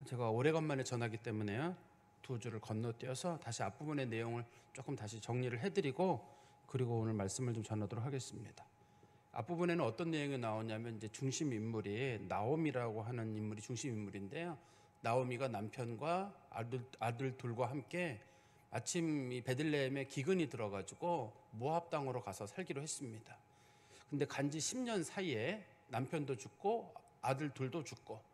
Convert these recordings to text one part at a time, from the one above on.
제가 오래간만에 전하기 때문에요. 두 줄을 건너뛰어서 다시 앞부분의 내용을 조금 다시 정리를 해드리고 그리고 오늘 말씀을 좀 전하도록 하겠습니다. 앞부분에는 어떤 내용이 나오냐면 이제 중심 인물이 나오미라고 하는 인물이 중심 인물인데요. 나오미가 남편과 아들 둘과 함께 마침 이 베들레헴에 기근이 들어가지고 모압 땅으로 가서 살기로 했습니다. 근데 간지 10년 사이에 남편도 죽고 아들 둘도 죽고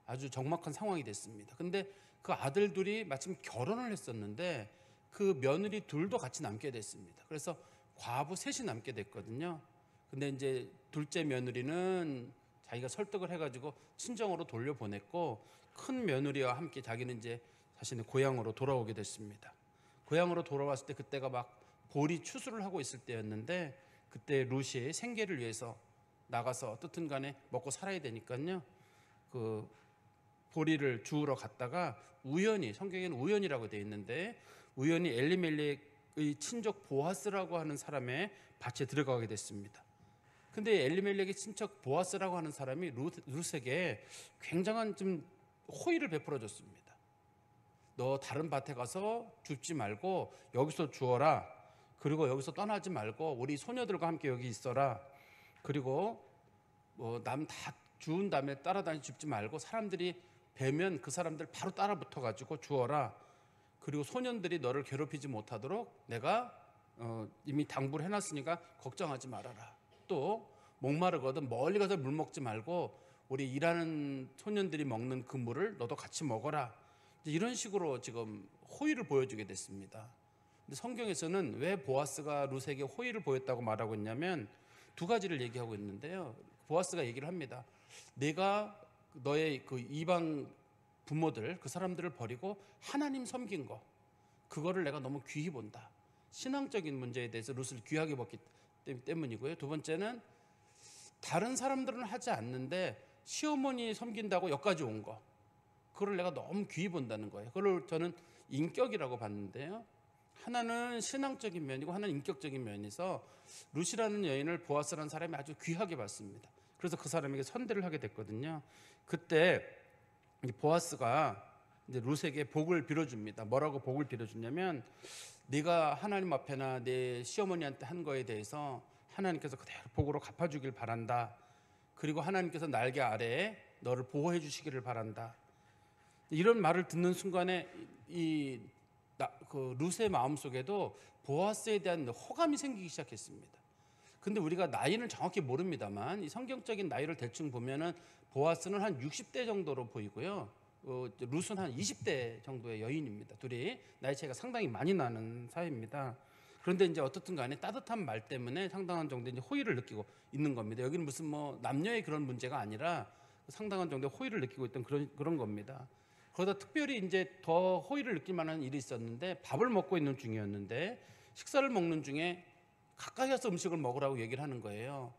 아주 적막한 상황이 됐습니다. 근데 그 아들 둘이 마침 결혼을 했었는데 그 며느리 둘도 같이 남게 됐습니다. 그래서 과부 셋이 남게 됐거든요. 근데 이제 둘째 며느리는 자기가 설득을 해가지고 친정으로 돌려보냈고 큰 며느리와 함께 자기는 이제 자신의 고향으로 돌아오게 됐습니다. 고향으로 돌아왔을 때 그때가 막 보리 추수를 하고 있을 때였는데 그때 룻이 생계를 위해서 나가서 어떻든 간에 먹고 살아야 되니까요. 그 보리를 주우러 갔다가 우연히, 성경에는 우연이라고 되어 있는데 우연히 엘리멜렉의 친족 보아스라고 하는 사람의 밭에 들어가게 됐습니다. 근데 엘리멜렉의 친척 보아스라고 하는 사람이 룻에게 굉장한 좀 호의를 베풀어 줬습니다. 너 다른 밭에 가서 줍지 말고 여기서 주어라. 그리고 여기서 떠나지 말고 우리 소녀들과 함께 여기 있어라. 그리고 뭐 남 다 주운 다음에 따라다니 줍지 말고 사람들이 뵈면 그 사람들 바로 따라 붙어가지고 주어라. 그리고 소년들이 너를 괴롭히지 못하도록 내가 이미 당부를 해놨으니까 걱정하지 말아라. 또 목마르거든 멀리 가서 물 먹지 말고 우리 일하는 소년들이 먹는 그 물을 너도 같이 먹어라. 이런 식으로 지금 호의를 보여주게 됐습니다. 근데 성경에서는 왜 보아스가 룻에게 호의를 보였다고 말하고 있냐면 두 가지를 얘기하고 있는데요. 보아스가 얘기를 합니다. 내가 너의 그 이방 부모들 그 사람들을 버리고 하나님 섬긴 거 그거를 내가 너무 귀히 본다. 신앙적인 문제에 대해서 룻을 귀하게 봤기 때문이고요. 두 번째는 다른 사람들은 하지 않는데 시어머니 섬긴다고 여기까지 온 거 그걸 내가 너무 귀히 본다는 거예요. 그걸 저는 인격이라고 봤는데요. 하나는 신앙적인 면이고 하나는 인격적인 면에서 룻이라는 여인을 보아스라는 사람이 아주 귀하게 봤습니다. 그래서 그 사람에게 선대를 하게 됐거든요. 그때 보아스가 이제 룻에게 복을 빌어줍니다. 뭐라고 복을 빌어주냐면 네가 하나님 앞에나 내 시어머니한테 한 거에 대해서 하나님께서 그대로 복으로 갚아주길 바란다. 그리고 하나님께서 날개 아래에 너를 보호해 주시기를 바란다. 이런 말을 듣는 순간에 그 룻의 마음속에도 보아스에 대한 호감이 생기기 시작했습니다. 근데 우리가 나이는 정확히 모릅니다만 이 성경적인 나이를 대충 보면은 보아스는 한 60대 정도로 보이고요. 룻은 한 20대 정도의 여인입니다. 둘이 나이 차이가 상당히 많이 나는 사이입니다. 그런데 이제 어떻든 간에 따뜻한 말 때문에 상당한 정도의 이제 호의를 느끼고 있는 겁니다. 여기는 무슨 뭐 남녀의 그런 문제가 아니라 상당한 정도의 호의를 느끼고 있던 그런 겁니다. 그러다 특별히 이제 더 호의를 느낄 만한 일이 있었는데 밥을 먹고 있는 중이었는데 식사를 먹는 중에 가까이 와서 음식을 먹으라고 얘기를 하는 거예요.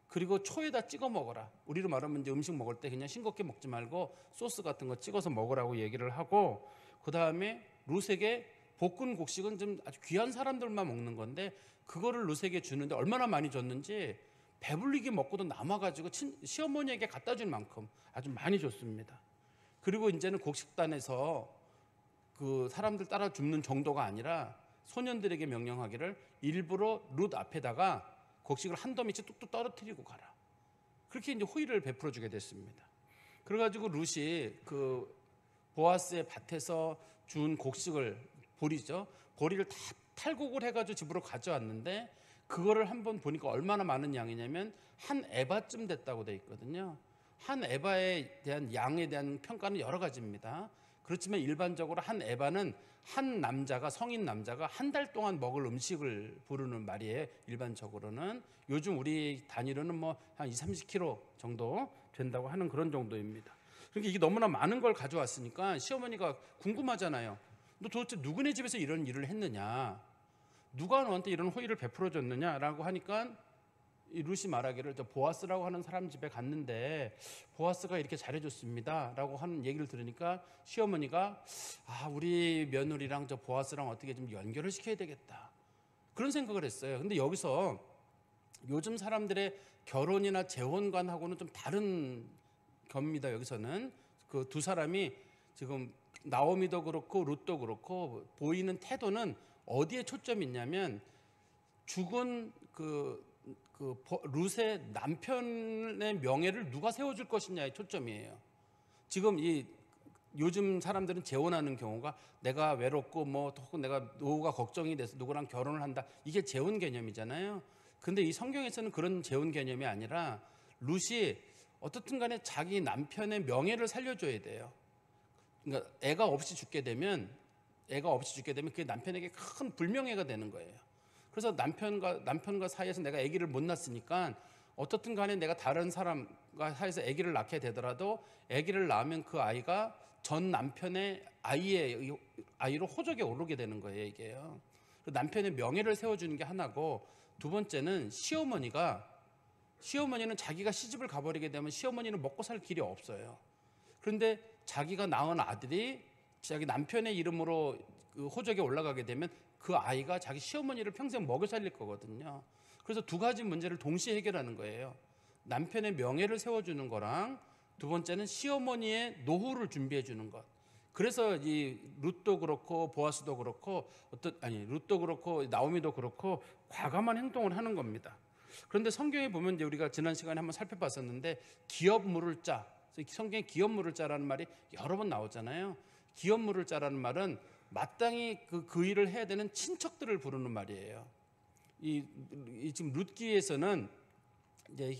그리고 초에다 찍어 먹어라. 우리로 말하면 이제 음식 먹을 때 그냥 싱겁게 먹지 말고 소스 같은 거 찍어서 먹으라고 얘기를 하고 그 다음에 룻에게 볶은 곡식은 좀 아주 귀한 사람들만 먹는 건데 그거를 룻에게 주는데 얼마나 많이 줬는지 배불리게 먹고도 남아가지고 시어머니에게 갖다 줄 만큼 아주 많이 줬습니다. 그리고 이제는 곡식단에서 그 사람들 따라 줍는 정도가 아니라 소년들에게 명령하기를 일부러 룻 앞에다가 곡식을 한 더미씩 뚝뚝 떨어뜨리고 가라. 그렇게 이제 호의를 베풀어 주게 됐습니다. 그래가지고 룻이 그 보아스의 밭에서 준 곡식을 보리를 다 탈곡을 해가지고 집으로 가져왔는데 그거를 한번 보니까 얼마나 많은 양이냐면 한 에바쯤 됐다고 돼 있거든요. 한 에바에 대한 양에 대한 평가는 여러 가지입니다. 그렇지만 일반적으로 한 에바는 한 남자가 성인 남자가 한 달 동안 먹을 음식을 부르는 말이에요. 일반적으로는 요즘 우리 단위로는 뭐 한 30kg 정도 된다고 하는 그런 정도입니다. 그러니까 이게 너무나 많은 걸 가져왔으니까 시어머니가 궁금하잖아요. 너 도대체 누구네 집에서 이런 일을 했느냐? 누가 너한테 이런 호의를 베풀어 줬느냐라고 하니까 이 룻이 말하기를 저 보아스라고 하는 사람 집에 갔는데 보아스가 이렇게 잘해줬습니다 라고 하는 얘기를 들으니까 시어머니가 우리 며느리랑 저 보아스랑 어떻게 좀 연결을 시켜야 되겠다 그런 생각을 했어요. 근데 여기서 요즘 사람들의 결혼이나 재혼관하고는 좀 다른 겁니다. 여기서는 그 두 사람이 지금 나오미도 그렇고 룻도 그렇고 보이는 태도는 어디에 초점이 있냐면 죽은 룻의 남편의 명예를 누가 세워줄 것이냐에 초점이에요. 지금 요즘 사람들은 재혼하는 경우가 내가 외롭고 혹은 내가 노후가 걱정이 돼서 누구랑 결혼을 한다, 이게 재혼 개념이잖아요. 근데 이 성경에서는 그런 재혼 개념이 아니라 룻이 어떻든 간에 자기 남편의 명예를 살려줘야 돼요. 그러니까 애가 없이 죽게 되면 그게 남편에게 큰 불명예가 되는 거예요. 그래서 남편과 사이에서 내가 아기를 못 낳았으니까 어떻든 간에 내가 다른 사람과 사이에서 아기를 낳게 되더라도 아기를 낳으면 그 아이가 전 남편의 아이로 호적에 오르게 되는 거예요, 이게요. 남편의 명예를 세워주는 게 하나고, 두 번째는 시어머니는 자기가 시집을 가버리게 되면 시어머니는 먹고 살 길이 없어요. 그런데 자기가 낳은 아들이 자기 남편의 이름으로 그 호적에 올라가게 되면 그 아이가 자기 시어머니를 평생 먹여 살릴 거거든요. 그래서 두 가지 문제를 동시에 해결하는 거예요. 남편의 명예를 세워주는 거랑, 두 번째는 시어머니의 노후를 준비해 주는 것. 그래서 이 룻도 그렇고 보아스도 그렇고 룻도 그렇고 나오미도 그렇고 과감한 행동을 하는 겁니다. 그런데 성경에 보면 이제 우리가 지난 시간에 한번 살펴봤었는데 기업 물을 자, 성경에 기업 물을 자라는 말이 여러 번 나오잖아요. 기업 물을 자라는 말은 마땅히 그 일을 해야 되는 친척들을 부르는 말이에요. 지금 룻기에서는 이제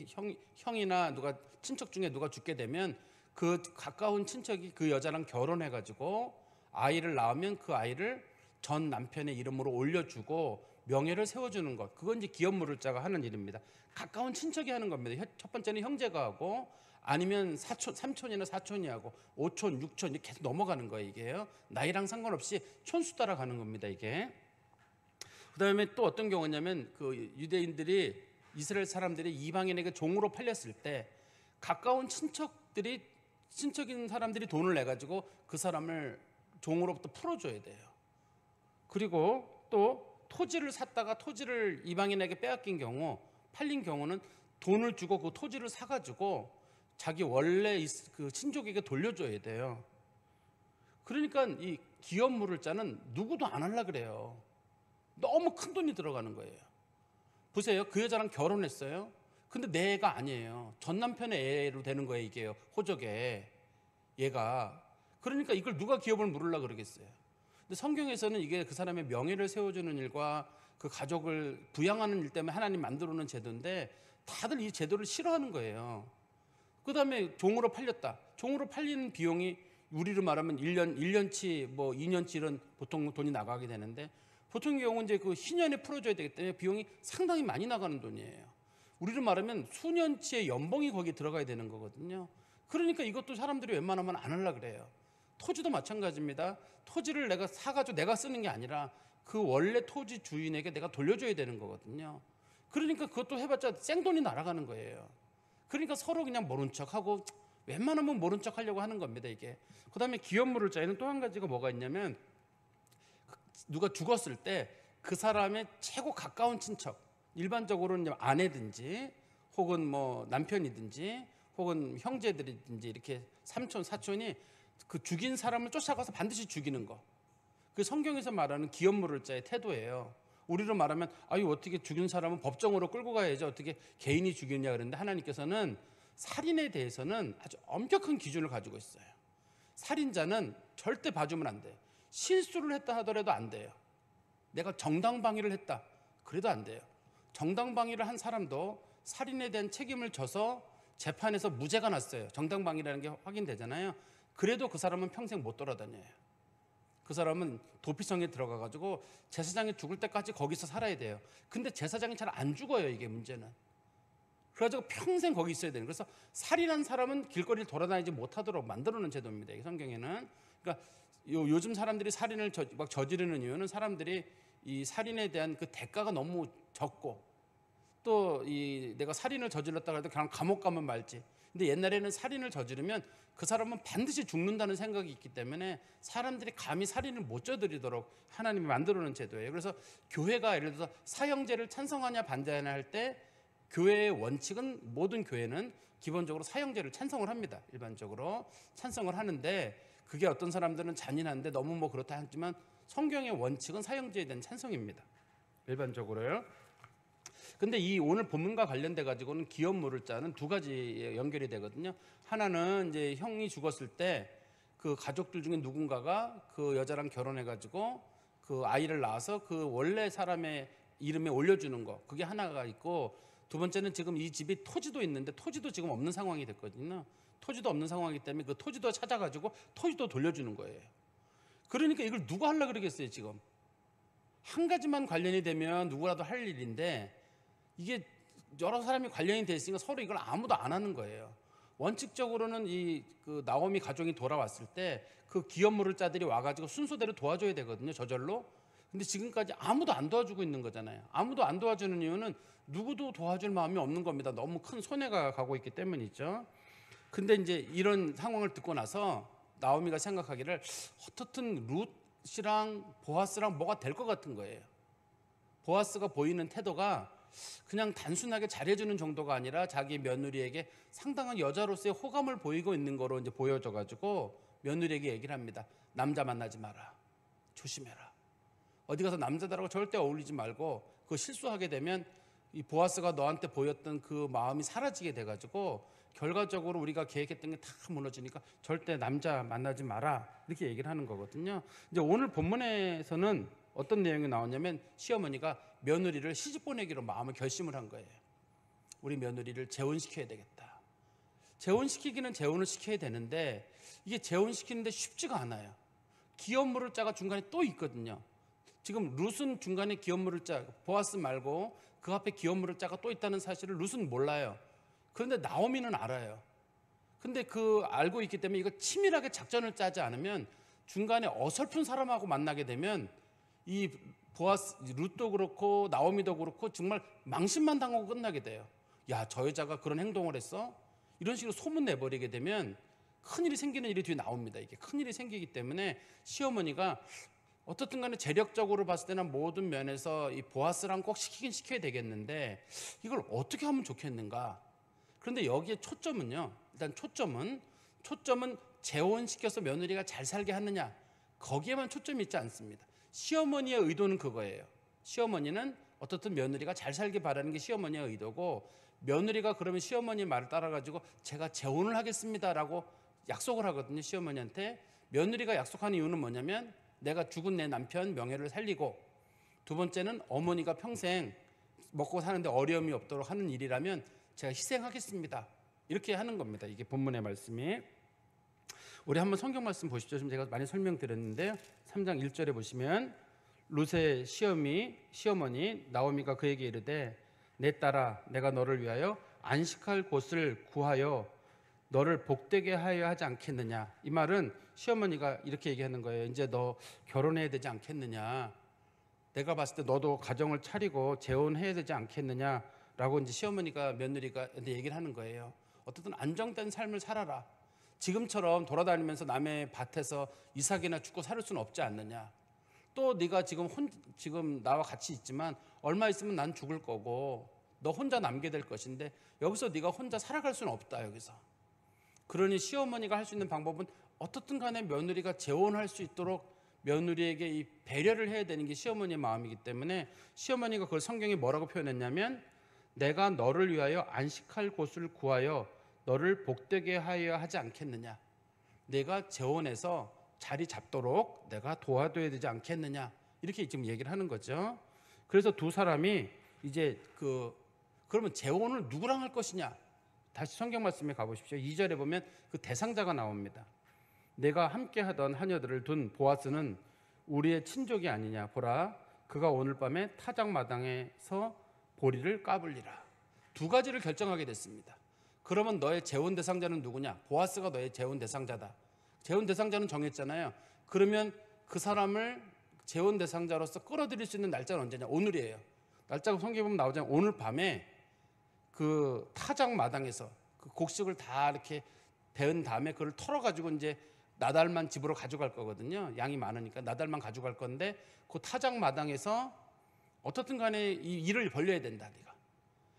형이나 친척 중에 누가 죽게 되면 그 가까운 친척이 그 여자랑 결혼해가지고 아이를 낳으면 그 아이를 전 남편의 이름으로 올려주고 명예를 세워주는 것, 그건 이제 기업 물을 자가 하는 일입니다. 가까운 친척이 하는 겁니다. 첫 번째는 형제가 하고, 아니면 삼촌이나 사촌이 하고, 5촌, 6촌 이렇게 계속 넘어가는 거예요. 이게요. 나이랑 상관없이 촌수 따라가는 겁니다. 이게. 그다음에 또 어떤 경우냐면 유대인들이, 이스라엘 사람들이 이방인에게 종으로 팔렸을 때 가까운 친척인 사람들이 돈을 내 가지고 그 사람을 종으로부터 풀어줘야 돼요. 그리고 또 토지를 샀다가 토지를 이방인에게 빼앗긴 경우, 팔린 경우는 돈을 주고 그 토지를 사가지고 자기 원래 그 친족에게 돌려줘야 돼요. 그러니까 이 기업 물을 자는 누구도 안 하려고 그래요. 너무 큰 돈이 들어가는 거예요. 보세요. 그 여자랑 결혼했어요. 근데 내 애가 아니에요. 전 남편의 애로 되는 거예요, 이게요. 호적에. 얘가. 그러니까 이걸 누가 기업을 물으려고 그러겠어요. 근데 성경에서는 이게 그 사람의 명예를 세워주는 일과 그 가족을 부양하는 일 때문에 하나님 만들어 놓은 제도인데 다들 이 제도를 싫어하는 거예요. 그 다음에 종으로 팔렸다. 종으로 팔리는 비용이 우리로 말하면 1년치, 2년치 이런 보통 돈이 나가게 되는데, 보통 경우는 이제 그 희년에 풀어줘야 되기 때문에 비용이 상당히 많이 나가는 돈이에요. 우리로 말하면 수년치의 연봉이 거기에 들어가야 되는 거거든요. 그러니까 이것도 사람들이 웬만하면 안 하려고 그래요. 토지도 마찬가지입니다. 토지를 내가 사가지고 내가 쓰는 게 아니라 그 원래 토지 주인에게 내가 돌려줘야 되는 거거든요. 그러니까 그것도 해봤자 생돈이 날아가는 거예요. 그러니까 서로 그냥 모른 척하고, 웬만하면 모른 척 하려고 하는 겁니다, 이게. 그 다음에 기업 물을 자에는 또 한 가지가 뭐가 있냐면, 누가 죽었을 때 그 사람의 최고 가까운 친척, 일반적으로는 아내든지 혹은 남편이든지 혹은 형제들이든지 이렇게 삼촌, 사촌이 그 죽인 사람을 쫓아가서 반드시 죽이는 거. 그 성경에서 말하는 기업 물을 자의 태도예요. 우리로 말하면 어떻게 죽인 사람은 법정으로 끌고 가야지 어떻게 개인이 죽이냐 그랬는데, 하나님께서는 살인에 대해서는 아주 엄격한 기준을 가지고 있어요. 살인자는 절대 봐주면 안 돼요. 실수를 했다 하더라도 안 돼요. 내가 정당방위를 했다 그래도 안 돼요. 정당방위를 한 사람도 살인에 대한 책임을 져서 재판에서 무죄가 났어요. 정당방위라는 게 확인되잖아요. 그래도 그 사람은 평생 못 돌아다녀요. 그 사람은 도피성에 들어가가지고 제사장이 죽을 때까지 거기서 살아야 돼요. 근데 제사장이 잘 안 죽어요, 이게 문제는. 그래가지고 평생 거기 있어야 되는. 그래서 살인한 사람은 길거리를 돌아다니지 못하도록 만들어놓은 제도입니다, 이 성경에는. 그러니까 요즘 사람들이 살인을 막 저지르는 이유는 사람들이 이 살인에 대한 그 대가가 너무 적고, 또 내가 살인을 저질렀다고 해도 그냥 감옥 가면 말지. 근데 옛날에는 살인을 저지르면 그 사람은 반드시 죽는다는 생각이 있기 때문에 사람들이 감히 살인을 못 저지르도록 하나님이 만들어 놓은 제도예요. 그래서 교회가 예를 들어서 사형제를 찬성하냐 반대하냐 할 때 교회의 원칙은 모든 교회는 기본적으로 사형제를 찬성을 합니다. 일반적으로 찬성을 하는데 그게 어떤 사람들은 잔인한데 너무 뭐 그렇다 하지만 성경의 원칙은 사형제에 대한 찬성입니다. 일반적으로요. 근데 이 오늘 본문과 관련돼 가지고는 기업 물을 자는 두 가지 연결이 되거든요. 하나는 이제 형이 죽었을 때 그 가족들 중에 누군가가 그 여자랑 결혼해 가지고 그 아이를 낳아서 그 원래 사람의 이름에 올려주는 거, 그게 하나가 있고, 두 번째는 지금 이 집이 토지도 있는데 토지도 지금 없는 상황이 됐거든요. 토지도 없는 상황이기 때문에 그 토지도 찾아가지고 토지도 돌려주는 거예요. 그러니까 이걸 누가 하려고 그러겠어요. 지금 한 가지만 관련이 되면 누구라도 할 일인데 이게 여러 사람이 관련이 돼 있으니까 서로 이걸 아무도 안 하는 거예요. 원칙적으로는 이 그 나오미 가족이 돌아왔을 때 그 기업 물을 자들이 와가지고 순서대로 도와줘야 되거든요. 저절로. 근데 지금까지 아무도 안 도와주고 있는 거잖아요. 아무도 안 도와주는 이유는 누구도 도와줄 마음이 없는 겁니다. 너무 큰 손해가 가고 있기 때문이죠. 근데 이제 이런 상황을 듣고 나서 나오미가 생각하기를 어떻든 룻이랑 보아스랑 뭐가 될 것 같은 거예요. 보아스가 보이는 태도가 그냥 단순하게 잘해주는 정도가 아니라 자기 며느리에게 상당한 여자로서의 호감을 보이고 있는 거로 이제 보여져가지고 며느리에게 얘기를 합니다. 남자 만나지 마라. 조심해라. 어디 가서 남자들하고 절대 어울리지 말고 그 실수하게 되면 이 보아스가 너한테 보였던 그 마음이 사라지게 돼가지고 결과적으로 우리가 계획했던 게 다 무너지니까 절대 남자 만나지 마라. 이렇게 얘기를 하는 거거든요. 이제 오늘 본문에서는 어떤 내용이 나오냐면 시어머니가 며느리를 시집 보내기로 마음을 결심을 한 거예요. 우리 며느리를 재혼시켜야 되겠다. 재혼시키기는 재혼을 시켜야 되는데 이게 재혼시키는데 쉽지가 않아요. 기업 물을 자가 중간에 또 있거든요. 지금 룻은 중간에 기업 물을 자, 보아스 말고 그 앞에 기업 물을 자가 또 있다는 사실을 룻은 몰라요. 그런데 나오미는 알아요. 근데 그 알고 있기 때문에 이거 치밀하게 작전을 짜지 않으면 중간에 어설픈 사람하고 만나게 되면 이 보아스, 룻도 그렇고 나오미도 그렇고 정말 망신만 당하고 끝나게 돼요. 야, 저 여자가 그런 행동을 했어? 이런 식으로 소문 내버리게 되면 큰일이 생기는 일이 뒤에 나옵니다. 이게 큰일이 생기기 때문에 시어머니가 어떻든 간에 재력적으로 봤을 때는 모든 면에서 이 보아스랑 꼭 시키긴 시켜야 되겠는데 이걸 어떻게 하면 좋겠는가? 그런데 여기에 초점은요. 일단 초점은 재혼시켜서 며느리가 잘 살게 하느냐, 거기에만 초점이 있지 않습니다. 시어머니의 의도는 그거예요. 시어머니는 어떻든 며느리가 잘 살길 바라는 게 시어머니의 의도고, 며느리가 그러면 시어머니 말을 따라가지고 제가 재혼을 하겠습니다라고 약속을 하거든요. 시어머니한테. 며느리가 약속하는 이유는 뭐냐면 내가 죽은 내 남편 명예를 살리고, 두 번째는 어머니가 평생 먹고 사는데 어려움이 없도록 하는 일이라면 제가 희생하겠습니다. 이렇게 하는 겁니다. 이게 본문의 말씀이. 우리 한번 성경 말씀 보십시오. 지금 제가 많이 설명드렸는데요. 3장 1절에 보시면 룻의 시어머니 나오미가 그에게 이르되 내 딸아 내가 너를 위하여 안식할 곳을 구하여 너를 복되게 하여 하지 않겠느냐. 이 말은 시어머니가 이렇게 얘기하는 거예요. 이제 너 결혼해야 되지 않겠느냐. 내가 봤을 때 너도 가정을 차리고 재혼해야 되지 않겠느냐라고 이제 시어머니가 며느리가 얘기를 하는 거예요. 어떻든 안정된 삶을 살아라. 지금처럼 돌아다니면서 남의 밭에서 이삭이나 죽고 살 수는 없지 않느냐. 또 네가 지금 나와 같이 있지만 얼마 있으면 난 죽을 거고 너 혼자 남게 될 것인데 여기서 네가 혼자 살아갈 수는 없다. 여기서. 그러니 시어머니가 할 수 있는 방법은 어떻든 간에 며느리가 재혼할 수 있도록 며느리에게 이 배려를 해야 되는 게 시어머니의 마음이기 때문에 시어머니가 그걸 성경에 뭐라고 표현했냐면 내가 너를 위하여 안식할 곳을 구하여 너를 복되게 하여 하지 않겠느냐. 내가 재혼해서 자리 잡도록 내가 도와줘야 되지 않겠느냐. 이렇게 지금 얘기를 하는 거죠. 그래서 두 사람이 이제 그러면 재혼을 누구랑 할 것이냐. 다시 성경 말씀에 가보십시오. 2절에 보면 그 대상자가 나옵니다. 내가 함께 하던 하녀들을 둔 보아스는 우리의 친족이 아니냐. 보라 그가 오늘 밤에 타작마당에서 보리를 까불리라. 두 가지를 결정하게 됐습니다. 그러면 너의 재혼 대상자는 누구냐? 보아스가 너의 재혼 대상자다. 재혼 대상자는 정했잖아요. 그러면 그 사람을 재혼 대상자로서 끌어들일 수 있는 날짜는 언제냐? 오늘이에요. 날짜가 성경에 보면 나오잖아요. 오늘 밤에 그 타작 마당에서 그 곡식을 다 이렇게 베은 다음에 그걸 털어가지고 이제 나달만 집으로 가져갈 거거든요. 양이 많으니까 나달만 가져갈 건데 그 타작 마당에서 어떻든 간에 이 일을 벌려야 된다. 네가.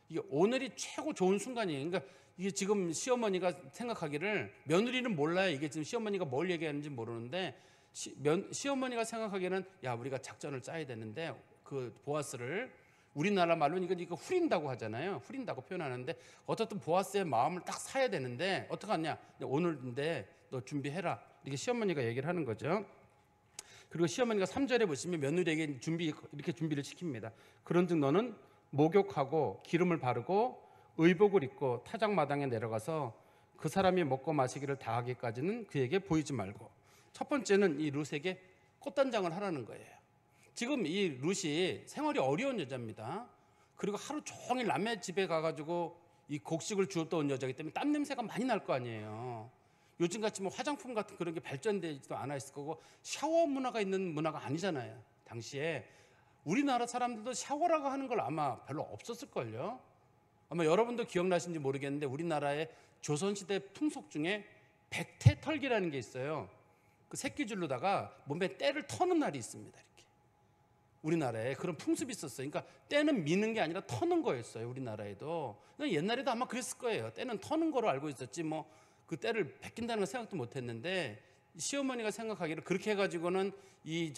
이게 오늘이 최고 좋은 순간이에요. 그러니까 이게 지금 시어머니가 생각하기를, 며느리는 몰라요. 이게 지금 시어머니가 뭘 얘기하는지 모르는데 시어머니가 생각하기에는 야, 우리가 작전을 짜야 되는데 그 보아스를, 우리나라 말로는 이거 후린다고 하잖아요. 후린다고 표현하는데 어떻든 보아스의 마음을 딱 사야 되는데 어떡하냐, 오늘인데 너 준비해라, 이렇게 시어머니가 얘기를 하는 거죠. 그리고 시어머니가 3절에 보시면 며느리에게 이렇게 준비를 시킵니다. 그런즉 너는 목욕하고 기름을 바르고 의복을 입고 타작마당에 내려가서 그 사람이 먹고 마시기를 다하기까지는 그에게 보이지 말고. 첫 번째는 이 룻에게 꽃단장을 하라는 거예요. 지금 이 룻이 생활이 어려운 여자입니다. 그리고 하루 종일 남의 집에 가가지고 이 곡식을 주웠다 온 여자이기 때문에 땀 냄새가 많이 날 거 아니에요. 요즘같이 뭐 화장품 같은 그런 게 발전되지도 않아 있을 거고, 샤워 문화가 있는 문화가 아니잖아요. 당시에 우리나라 사람들도 샤워라고 하는 걸 아마 별로 없었을걸요. 아마 여러분도 기억나신지 모르겠는데 우리나라의 조선시대 풍속 중에 백태털기라는 게 있어요. 그 새끼줄로다가 몸에 때를 터는 날이 있습니다. 이렇게 우리나라에 그런 풍습이 있었어요. 그러니까 때는 미는 게 아니라 터는 거였어요. 우리나라에도. 옛날에도 아마 그랬을 거예요. 때는 터는 거로 알고 있었지 뭐 그 때를 베낀다는 걸 생각도 못했는데, 시어머니가 생각하기를 그렇게 해가지고는 룻이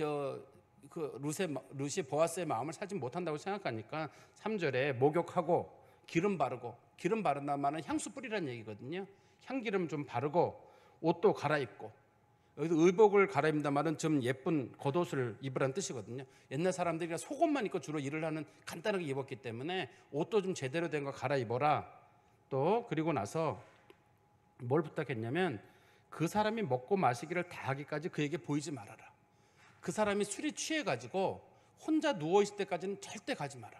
보아스의 마음을 사지 못한다고 생각하니까 3절에 목욕하고 기름 바르고, 기름 바른다는 말은 향수 뿌리라는 얘기거든요. 향기름 좀 바르고 옷도 갈아입고, 여기서 의복을 갈아입는다는 말은 좀 예쁜 겉옷을 입으라는 뜻이거든요. 옛날 사람들이 속옷만 입고 주로 일을 하는, 간단하게 입었기 때문에 옷도 좀 제대로 된 거 갈아입어라. 또 그리고 나서 뭘 부탁했냐면 그 사람이 먹고 마시기를 다하기까지 그에게 보이지 말아라. 그 사람이 술이 취해가지고 혼자 누워있을 때까지는 절대 가지 마라.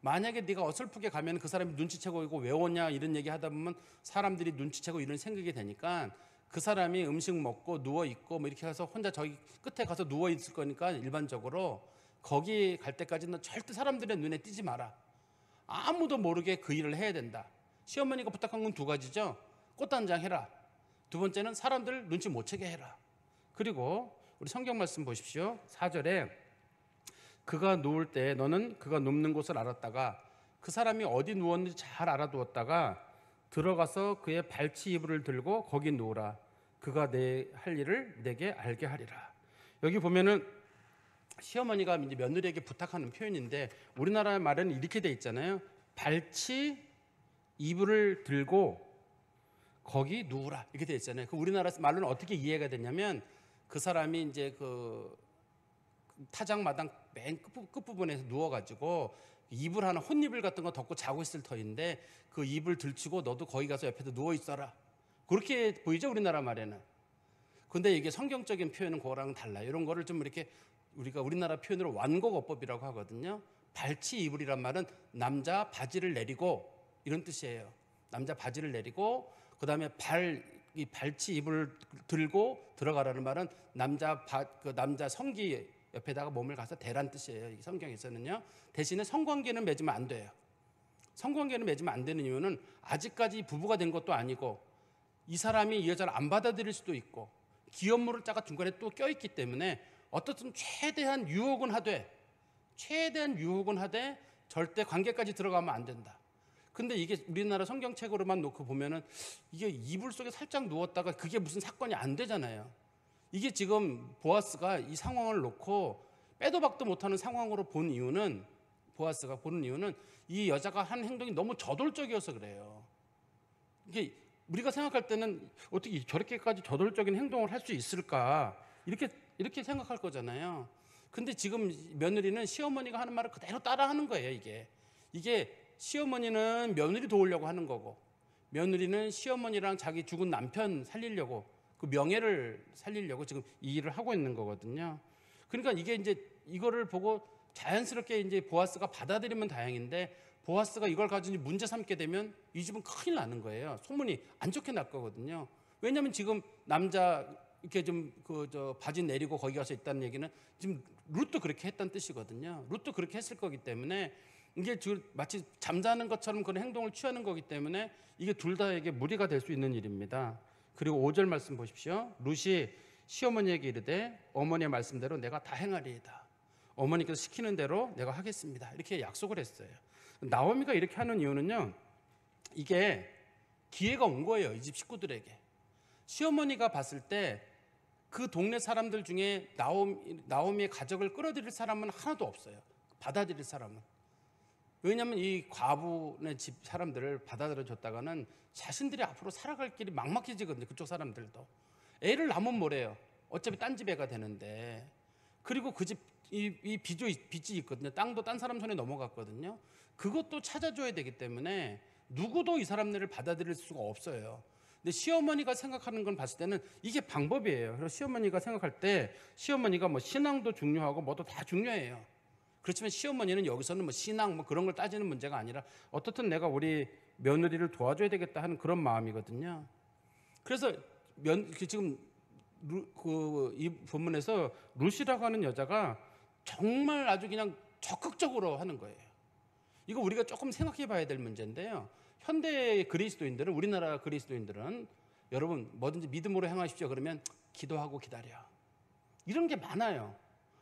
만약에 네가 어설프게 가면 그 사람이 눈치채고 이거 왜 오냐 이런 얘기 하다 보면 사람들이 눈치채고 이런 생각이 되니까, 그 사람이 음식 먹고 누워있고 뭐 이렇게 해서 혼자 저기 끝에 가서 누워있을 거니까 일반적으로 거기 갈 때까지는 절대 사람들의 눈에 띄지 마라. 아무도 모르게 그 일을 해야 된다. 시어머니가 부탁한 건 두 가지죠. 꽃단장 해라. 두 번째는 사람들 눈치 못 채게 해라. 그리고 우리 성경 말씀 보십시오. 4절에 그가 누울 때 너는 그가 눕는 곳을 알았다가 그 사람이 어디 누웠는지 잘 알아두었다가 들어가서 그의 발치 이불을 들고 거기 누우라. 그가 내 할 일을 내게 알게 하리라. 여기 보면은 시어머니가 이제 며느리에게 부탁하는 표현인데 우리나라 말에는 이렇게 돼 있잖아요. 발치 이불을 들고 거기 누우라 이렇게 돼 있잖아요. 그 우리나라 말로는 어떻게 이해가 되냐면, 그 사람이 이제 그 타작마당 맨 끝부분에서 누워가지고 이불 하나, 혼이불 같은 거 덮고 자고 있을 터인데 그 이불 들치고 너도 거기 가서 옆에서 누워 있어라. 그렇게 보이죠, 우리나라 말에는. 근데 이게 성경적인 표현은 그거랑 달라요. 이런 거를 좀 이렇게 우리가 우리나라 표현으로 완곡어법이라고 하거든요. 발치 이불이란 말은 남자 바지를 내리고 이런 뜻이에요. 남자 바지를 내리고 그 다음에 이 발치 이불을 들고 들어가라는 말은 남자 성기 옆에다가 몸을 가서 대란 뜻이에요. 이 성경에서는요. 대신에 성관계는 맺으면 안 돼요. 성관계는 맺으면 안 되는 이유는 아직까지 부부가 된 것도 아니고 이 사람이 이 여자를 안 받아들일 수도 있고 기업물을 자가 중간에 또 껴있기 때문에 어떻든 최대한 유혹은 하되 절대 관계까지 들어가면 안 된다. 근데 이게 우리나라 성경책으로만 놓고 보면은 이게 이불 속에 살짝 누웠다가 그게 무슨 사건이 안 되잖아요. 이게 지금 보아스가 이 상황을 놓고 빼도 박도 못하는 상황으로 보아스가 보는 이유는 이 여자가 한 행동이 너무 저돌적이어서 그래요. 이게 우리가 생각할 때는 어떻게 저렇게까지 저돌적인 행동을 할 수 있을까 이렇게 생각할 거잖아요. 근데 지금 며느리는 시어머니가 하는 말을 그대로 따라하는 거예요. 이게 시어머니는 며느리 도우려고 하는 거고, 며느리는 시어머니랑 자기 죽은 남편 살리려고, 그 명예를 살리려고 지금 이 일을 하고 있는 거거든요. 그러니까 이게 이제 이거를 보고 자연스럽게 이제 보아스가 받아들이면 다행인데, 보아스가 이걸 가지고 문제 삼게 되면 이 집은 큰일 나는 거예요. 소문이 안 좋게 날 거거든요. 왜냐하면 지금 남자 이렇게 좀 바지 내리고 거기 가서 있다는 얘기는 지금 룻도 그렇게 했다는 뜻이거든요. 룻도 그렇게 했을 거기 때문에 이게 마치 잠자는 것처럼 그런 행동을 취하는 거기 때문에 이게 둘 다에게 무리가 될 수 있는 일입니다. 그리고 5절 말씀 보십시오. 룻이 시어머니에게 이르되 어머니의 말씀대로 내가 다 행하리이다. 어머니께서 시키는 대로 내가 하겠습니다. 이렇게 약속을 했어요. 나오미가 이렇게 하는 이유는요, 이게 기회가 온 거예요. 이 집 식구들에게. 시어머니가 봤을 때 그 동네 사람들 중에 나오미의 가족을 끌어들일 사람은 하나도 없어요. 받아들일 사람은. 왜냐하면 이 과부네 집 사람들을 받아들여 줬다가는 자신들이 앞으로 살아갈 길이 막막해지거든요. 그쪽 사람들도. 애를 낳으면 뭐래요? 어차피 딴 집 애가 되는데. 그리고 그 집 이 빚이 있거든요. 땅도 딴 사람 손에 넘어갔거든요. 그것도 찾아줘야 되기 때문에 누구도 이 사람들을 받아들일 수가 없어요. 근데 시어머니가 생각하는 건 봤을 때는 이게 방법이에요. 그래서 시어머니가 생각할 때 시어머니가 뭐 신앙도 중요하고 뭐도 다 중요해요. 그렇지만 시어머니는 여기서는 뭐 신앙 뭐 그런 걸 따지는 문제가 아니라 어떻든 내가 우리 며느리를 도와줘야 되겠다 하는 그런 마음이거든요. 그래서 지금 이 본문에서 룻이라고 하는 여자가 정말 아주 그냥 적극적으로 하는 거예요. 이거 우리가 조금 생각해 봐야 될 문제인데요. 현대 그리스도인들은, 우리나라 그리스도인들은 여러분 뭐든지 믿음으로 행하십시오 그러면 기도하고 기다려, 이런 게 많아요.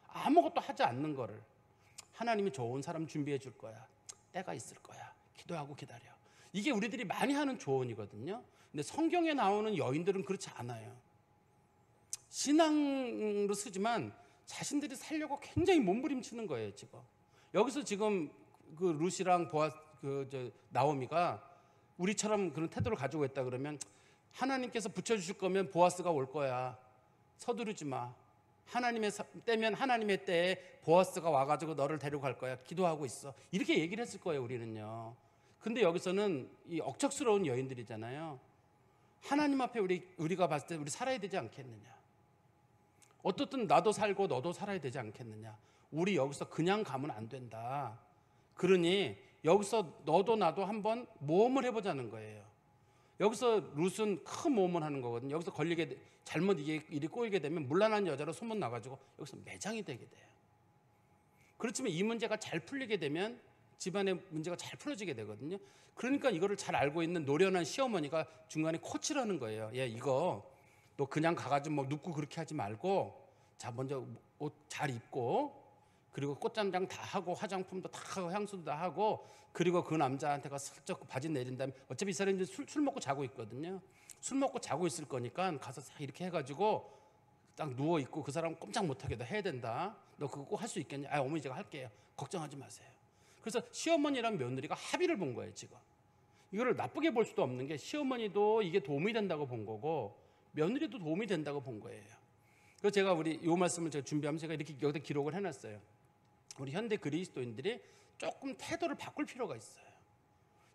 아무것도 하지 않는 거를 하나님이 좋은 사람 준비해 줄 거야, 때가 있을 거야, 기도하고 기다려. 이게 우리들이 많이 하는 조언이거든요. 근데 성경에 나오는 여인들은 그렇지 않아요. 신앙으로 쓰지만 자신들이 살려고 굉장히 몸부림치는 거예요. 지금 여기서 지금 그 룻이랑 나오미가 우리처럼 그런 태도를 가지고 있다 그러면 하나님께서 붙여주실 거면 보아스가 올 거야, 서두르지 마, 하나님의 때면 하나님의 때에 보아스가 와가지고 너를 데리고 갈 거야, 기도하고 있어, 이렇게 얘기를 했을 거예요 우리는요. 근데 여기서는 이 억척스러운 여인들이잖아요. 하나님 앞에 우리가 봤을 때 우리 살아야 되지 않겠느냐, 어떻든 나도 살고 너도 살아야 되지 않겠느냐, 우리 여기서 그냥 가면 안 된다. 그러니 여기서 너도 나도 한번 모험을 해보자는 거예요. 여기서 룻은 큰 모험을 하는 거거든요. 여기서 잘못 일이 꼬이게 되면 문란한 여자로 소문 나가지고 여기서 매장이 되게 돼요. 그렇지만 이 문제가 잘 풀리게 되면 집안의 문제가 잘 풀어지게 되거든요. 그러니까 이거를 잘 알고 있는 노련한 시어머니가 중간에 코치를 하는 거예요. 얘 이거 너 그냥 가가지고 뭐 눕고 그렇게 하지 말고, 자 먼저 옷 잘 입고, 그리고 꽃잔장 다 하고 화장품도 다 하고 향수도 다 하고, 그리고 그 남자한테가 슬쩍 바지 내린 다음에, 어차피 이 사람이 이제 술 먹고 자고 있거든요. 술 먹고 자고 있을 거니까 가서 싹 이렇게 해가지고 딱 누워 있고, 그 사람 꼼짝 못하게 너 해야 된다, 너 그거 꼭 할 수 있겠냐, 아 어머니 제가 할게요, 걱정하지 마세요. 그래서 시어머니랑 며느리가 합의를 본 거예요. 지금 이거를 나쁘게 볼 수도 없는 게 시어머니도 이게 도움이 된다고 본 거고 며느리도 도움이 된다고 본 거예요. 그래서 제가 이 말씀을 제가 준비하면서 제가 이렇게 여기다 기록을 해놨어요. 우리 현대 그리스도인들이 조금 태도를 바꿀 필요가 있어요.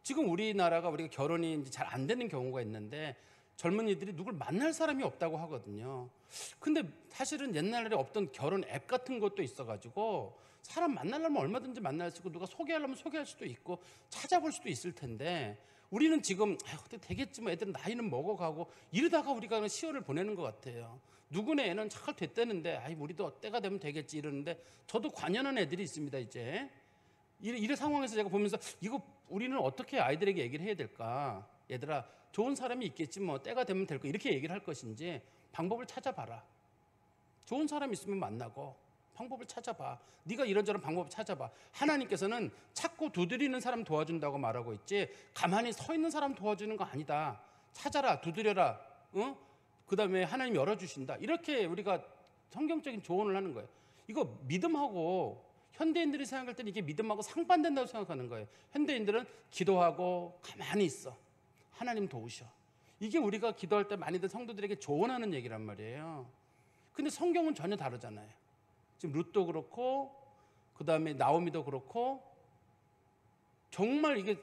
지금 우리나라가 우리가 결혼이 이제 잘 안 되는 경우가 있는데 젊은이들이 누굴 만날 사람이 없다고 하거든요. 근데 사실은 옛날에 없던 결혼 앱 같은 것도 있어가지고 사람 만나려면 얼마든지 만날 수 있고, 누가 소개하려면 소개할 수도 있고 찾아볼 수도 있을 텐데, 우리는 지금 어떻게 되겠지 뭐, 애들은 나이는 먹어가고 이러다가 우리가 시월을 보내는 것 같아요. 누구네 애는 잘 됐다는데 우리도 때가 되면 되겠지 이러는데, 저도 관연한 애들이 있습니다. 이제 이런 상황에서 제가 보면서 이거 우리는 어떻게 아이들에게 얘기를 해야 될까, 얘들아 좋은 사람이 있겠지 뭐, 때가 되면 될 거, 이렇게 얘기를 할 것인지 방법을 찾아봐라. 좋은 사람 있으면 만나고 방법을 찾아봐. 네가 이런저런 방법을 찾아봐. 하나님께서는 찾고 두드리는 사람 도와준다고 말하고 있지, 가만히 서 있는 사람 도와주는 거 아니다. 찾아라, 두드려라, 그 다음에 하나님 열어주신다. 이렇게 우리가 성경적인 조언을 하는 거예요. 이거 믿음하고, 현대인들이 생각할 때는 이게 믿음하고 상반된다고 생각하는 거예요. 현대인들은 기도하고 가만히 있어, 하나님 도우셔. 이게 우리가 기도할 때 많이들 성도들에게 조언하는 얘기란 말이에요. 근데 성경은 전혀 다르잖아요. 지금 룻도 그렇고 그 다음에 나오미도 그렇고, 정말 이게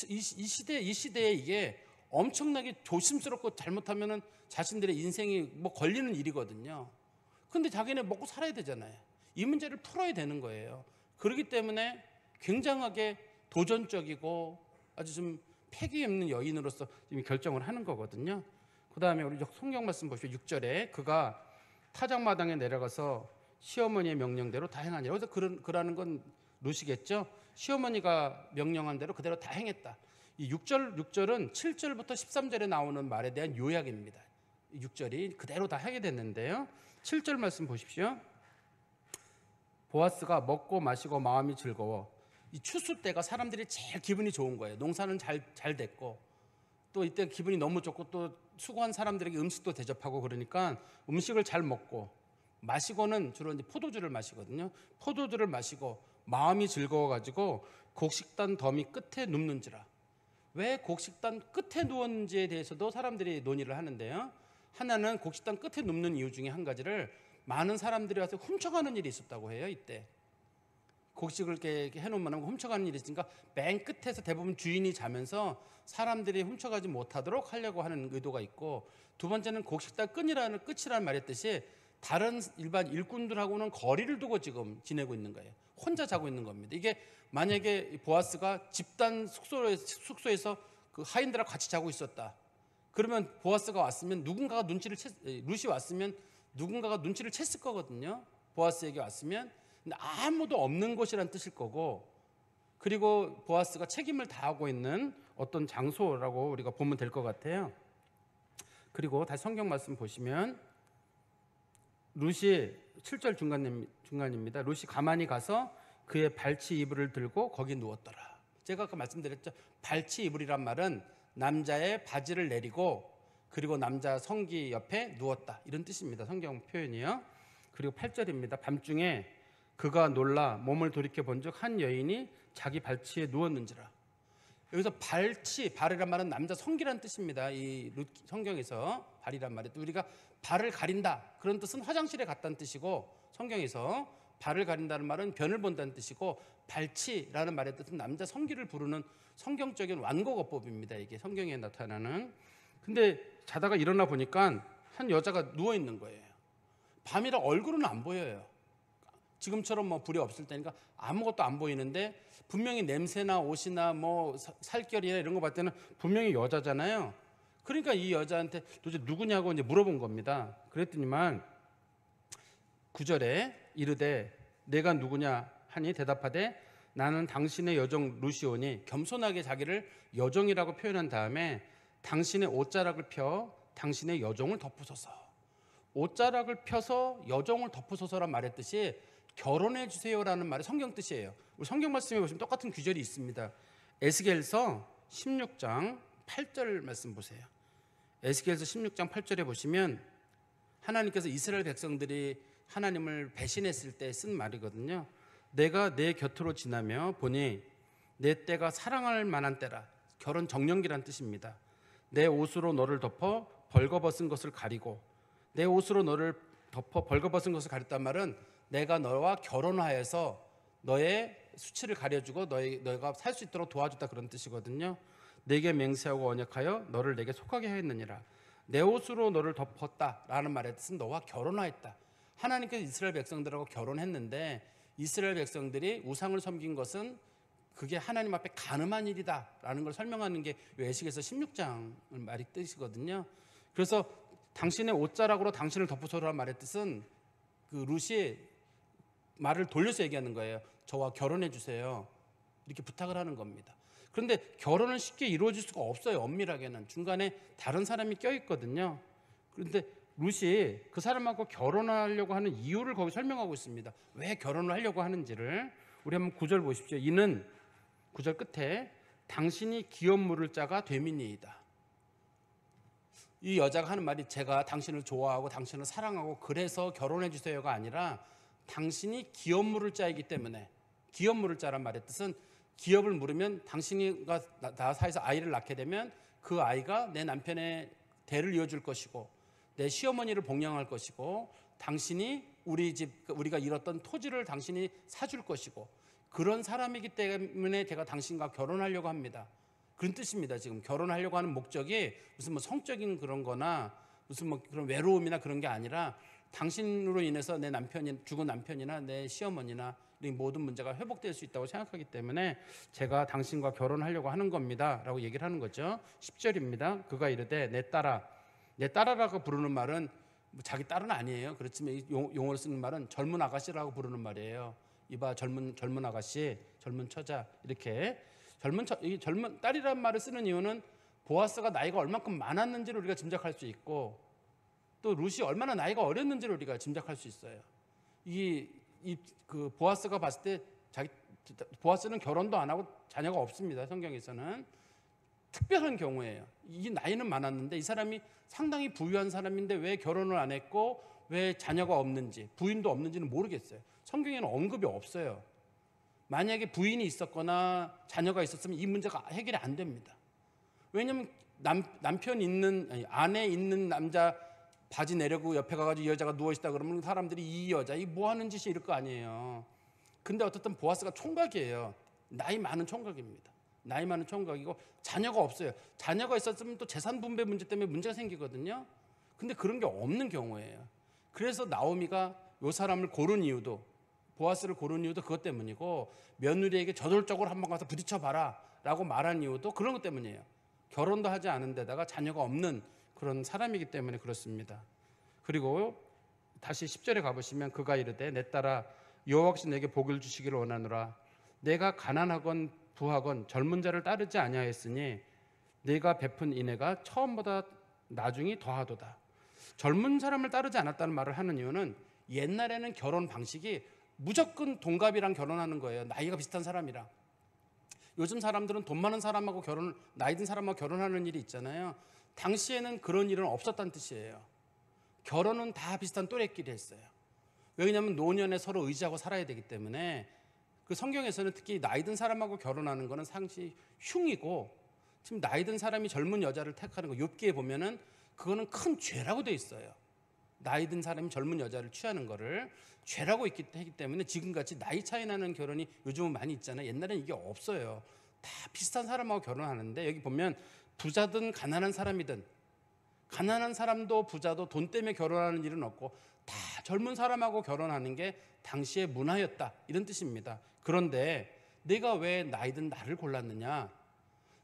이 시대에 이게 엄청나게 조심스럽고 잘못하면은 자신들의 인생이 뭐 걸리는 일이거든요. 근데 자기네 먹고 살아야 되잖아요. 이 문제를 풀어야 되는 거예요. 그렇기 때문에 굉장하게 도전적이고 아주 좀 패기 없는 여인으로서 지금 결정을 하는 거거든요. 그 다음에 우리 성경 말씀 보시죠. 6절에 그가 타작마당에 내려가서 시어머니의 명령대로 다 행하니라. 그래서 그라는 건 룻이겠죠. 시어머니가 명령한 대로 그대로 다 행했다. 이 6절은 7절부터 13절에 나오는 말에 대한 요약입니다. 6절이 그대로 다 하게 됐는데요. 7절 말씀 보십시오. 보아스가 먹고 마시고 마음이 즐거워 이 추수 때가 사람들이 제일 기분이 좋은 거예요. 농사는 잘 됐고 또 이때 기분이 너무 좋고 또 수고한 사람들에게 음식도 대접하고 그러니까 음식을 잘 먹고 마시고는 주로 이제 포도주를 마시거든요. 포도주를 마시고 마음이 즐거워가지고 곡식단 더미 끝에 눕는지라. 왜 곡식단 끝에 누웠는지에 대해서도 사람들이 논의를 하는데요. 하나는 곡식단 끝에 눕는 이유 중에 한 가지를 많은 사람들이 와서 훔쳐가는 일이 있었다고 해요. 이때 곡식을 이렇게 해놓으면 훔쳐가는 일이 있으니까 맨 끝에서 대부분 주인이 자면서 사람들이 훔쳐가지 못하도록 하려고 하는 의도가 있고, 두 번째는 곡식단 끝이라는 말했듯이 다른 일반 일꾼들하고는 거리를 두고 지금 지내고 있는 거예요. 혼자 자고 있는 겁니다. 이게 만약에 보아스가 집단 숙소에서 그 하인들하고 같이 자고 있었다. 그러면 보아스가 왔으면 룻이 왔으면 누군가가 눈치를 챘을 거거든요. 보아스에게 왔으면. 근데 아무도 없는 곳이란 뜻일 거고, 그리고 보아스가 책임을 다하고 있는 어떤 장소라고 우리가 보면 될 것 같아요. 그리고 다시 성경 말씀 보시면 룻이 7절 중간입니다. 룻이 가만히 가서 그의 발치 이불을 들고 거기 누웠더라. 제가 아까 말씀드렸죠. 발치 이불이란 말은 남자의 바지를 내리고 그리고 남자 성기 옆에 누웠다, 이런 뜻입니다. 성경 표현이요. 그리고 8절입니다. 밤중에 그가 놀라 몸을 돌이켜 본즉 한 여인이 자기 발치에 누웠는지라. 여기서 발이란 말은 남자 성기란 뜻입니다. 이 성경에서 발이란 말이 우리가 발을 가린다 그런 뜻은 화장실에 갔다는 뜻이고, 성경에서 발을 가린다는 말은 변을 본다는 뜻이고, 발치라는 말의 뜻은 남자 성기를 부르는 성경적인 완곡어법입니다. 이게 성경에 나타나는. 근데 자다가 일어나 보니까 한 여자가 누워 있는 거예요. 밤이라 얼굴은 안 보여요. 지금처럼 뭐 불이 없을 때니까 아무것도 안 보이는데 분명히 냄새나 옷이나 뭐 살결이나 이런 거 봤을 때는 분명히 여자잖아요. 그러니까 이 여자한테 도대체 누구냐고 이제 물어본 겁니다. 그랬더니만 9절에 이르되 내가 누구냐 하니 대답하되 나는 당신의 여종 루시오니, 겸손하게 자기를 여종이라고 표현한 다음에 당신의 옷자락을 펴 당신의 여종을 덮으소서. 옷자락을 펴서 여종을 덮으소서란 말했듯이 결혼해 주세요라는 말의 성경 뜻이에요. 우리 성경 말씀에 보시면 똑같은 규절이 있습니다. 에스겔서 16장 8절 말씀 보세요. 에스겔서 16장 8절에 보시면 하나님께서 이스라엘 백성들이 하나님을 배신했을 때 쓴 말이거든요. 내가 내 곁으로 지나며 보니 내 때가 사랑할 만한 때라. 결혼 정령기란 뜻입니다. 내 옷으로 너를 덮어 벌거벗은 것을 가리고, 내 옷으로 너를 덮어 벌거벗은 것을 가렸단 말은 내가 너와 결혼하여서 너의 수치를 가려주고 너가 살 수 있도록 도와줬다, 그런 뜻이거든요. 내게 맹세하고 언약하여 너를 내게 속하게 하였느니라. 내 옷으로 너를 덮었다라는 말의 뜻은 너와 결혼하였다. 하나님께서 이스라엘 백성들하고 결혼했는데 이스라엘 백성들이 우상을 섬긴 것은 그게 하나님 앞에 간음한 일이다라는 걸 설명하는 게 에스겔서 16장 말이 뜻이거든요. 그래서 당신의 옷자락으로 당신을 덮으소서라는 말의 뜻은 그 룻이 말을 돌려서 얘기하는 거예요. 저와 결혼해 주세요, 이렇게 부탁을 하는 겁니다. 그런데 결혼은 쉽게 이루어질 수가 없어요. 엄밀하게는 중간에 다른 사람이 껴있거든요. 그런데 룻이 그 사람하고 결혼하려고 하는 이유를 거기 설명하고 있습니다. 왜 결혼을 하려고 하는지를. 우리 한번 9절 보십시오. 이는 9절 끝에 당신이 기업 물을 자가 됨이니이다. 이 여자가 하는 말이 제가 당신을 좋아하고 당신을 사랑하고 그래서 결혼해 주세요가 아니라 당신이 기업 물을 자이기 때문에. 기업 물을 자란 말의 뜻은 기업을 물으면 당신과 나 사이에서 아이를 낳게 되면 그 아이가 내 남편의 대를 이어줄 것이고 내 시어머니를 복양할 것이고 당신이 우리가 잃었던 토지를 당신이 사줄 것이고 그런 사람이기 때문에 제가 당신과 결혼하려고 합니다. 그런 뜻입니다. 지금 결혼하려고 하는 목적이 무슨 뭐 성적인 그런 거나 무슨 뭐 그런 외로움이나 그런 게 아니라 당신으로 인해서 내 남편이 죽은 남편이나 내 시어머니나 이 모든 문제가 회복될 수 있다고 생각하기 때문에 제가 당신과 결혼하려고 하는 겁니다 라고 얘기를 하는 거죠. 10절입니다. 그가 이르되 내 딸아. 내 딸아라고 부르는 말은 뭐 자기 딸은 아니에요. 그렇지만 용어로 쓰는 말은 젊은 아가씨라고 부르는 말이에요. 이봐 젊은 아가씨, 젊은 처자, 이렇게 젊은 딸이라는 말을 쓰는 이유는 보아스가 나이가 얼마큼 많았는지를 우리가 짐작할 수 있고 또 룻이 얼마나 나이가 어렸는지를 우리가 짐작할 수 있어요. 그 보아스가 봤을 때 자기 보아스는 결혼도 안 하고 자녀가 없습니다. 성경에서는 특별한 경우예요. 이 나이는 많았는데 이 사람이 상당히 부유한 사람인데 왜 결혼을 안 했고 왜 자녀가 없는지, 부인도 없는지는 모르겠어요. 성경에는 언급이 없어요. 만약에 부인이 있었거나 자녀가 있었으면 이 문제가 해결이 안 됩니다. 왜냐하면 남편 있는, 아니, 아내 있는 남자 바지 내려고 옆에 가가지고 이 여자가 누워있다 그러면 사람들이 이 여자 이 뭐 하는 짓이 이럴 거 아니에요. 근데 어쨌든 보아스가 총각이에요. 나이 많은 총각입니다. 나이 많은 총각이고 자녀가 없어요. 자녀가 있었으면 또 재산 분배 문제 때문에 문제가 생기거든요. 근데 그런 게 없는 경우예요. 그래서 나오미가 이 사람을 고른 이유도, 보아스를 고른 이유도 그것 때문이고, 며느리에게 저돌적으로 한번 가서 부딪혀봐라 라고 말한 이유도 그런 것 때문이에요. 결혼도 하지 않은 데다가 자녀가 없는 그런 사람이기 때문에 그렇습니다. 그리고 다시 10절에 가보시면 그가 이르되 내 딸아 여호와께서 내게 복을 주시기를 원하노라. 내가 가난하건 부하건 젊은 자를 따르지 아니하였으니 내가 베푼 인애가 처음보다 나중이 더하도다. 젊은 사람을 따르지 않았다는 말을 하는 이유는 옛날에는 결혼 방식이 무조건 동갑이랑 결혼하는 거예요. 나이가 비슷한 사람이랑. 요즘 사람들은 돈 많은 사람하고 나이 든 사람하고 결혼하는 일이 있잖아요. 당시에는 그런 일은 없었다는 뜻이에요. 결혼은 다 비슷한 또래끼리 했어요. 왜냐하면 노년에 서로 의지하고 살아야 되기 때문에. 그 성경에서는 특히 나이 든 사람하고 결혼하는 거는 상시 흉이고, 지금 나이 든 사람이 젊은 여자를 택하는 거 욥기에 보면은 그거는 큰 죄라고 돼 있어요. 나이 든 사람이 젊은 여자를 취하는 거를 죄라고 했기 때문에 지금같이 나이 차이 나는 결혼이 요즘은 많이 있잖아요. 옛날에는 이게 없어요. 다 비슷한 사람하고 결혼하는데, 여기 보면 부자든 가난한 사람이든, 가난한 사람도 부자도 돈 때문에 결혼하는 일은 없고 다 젊은 사람하고 결혼하는 게 당시의 문화였다, 이런 뜻입니다. 그런데 내가 왜 나이 든 나를 골랐느냐?